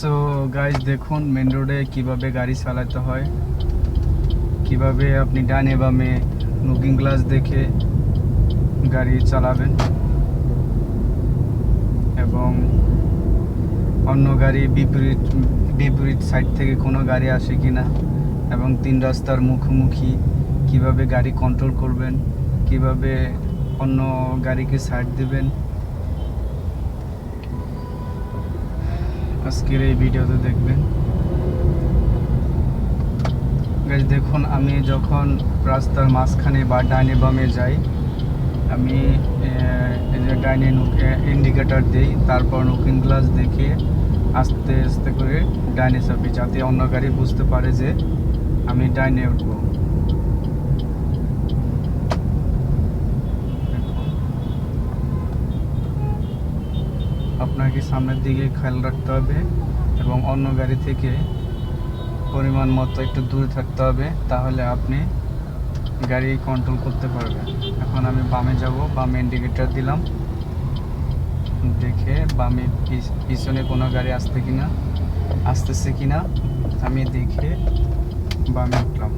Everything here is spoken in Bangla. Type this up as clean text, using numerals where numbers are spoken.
সো গাইজ দেখুন মেন রোডে কিভাবে গাড়ি চালাতে হয়, কিভাবে আপনি ডানে বামে লুকিং গ্লাস দেখে গাড়ি চালাবেন এবং অন্য গাড়ি বিপরীত সাইড থেকে কোনো গাড়ি আসে কিনা এবং তিন রাস্তার মুখোমুখি কিভাবে গাড়ি কন্ট্রোল করবেন, কিভাবে অন্য গাড়িকে সাইড দিবেন, আজকের এই ভিডিওতে দেখবেন। গাইজ দেখুন, আমি যখন রাস্তার মাঝখানে বা ডাইনে বামে যাই, আমি এই যে ডাইনে ইন্ডিকেটার দিই, তারপর লুকিং গ্লাস দেখে আস্তে আস্তে করে ডাইনে চাপি, যাতে অন্য গাড়ি বুঝতে পারে যে আমি ডাইনে উঠবো। আপনাকে সামনের দিকে খেয়াল রাখতে হবে এবং অন্য গাড়ি থেকে পরিমাণ মতো একটু দূরে থাকতে হবে, তাহলে আপনি গাড়ি কন্ট্রোল করতে পারবেন। এখন আমি বামে যাব, বামে ইন্ডিকেটার দিলাম, দেখে বামে পিছনে কোনো গাড়ি আসতেছে কিনা আমি দেখে বামে উঠলাম।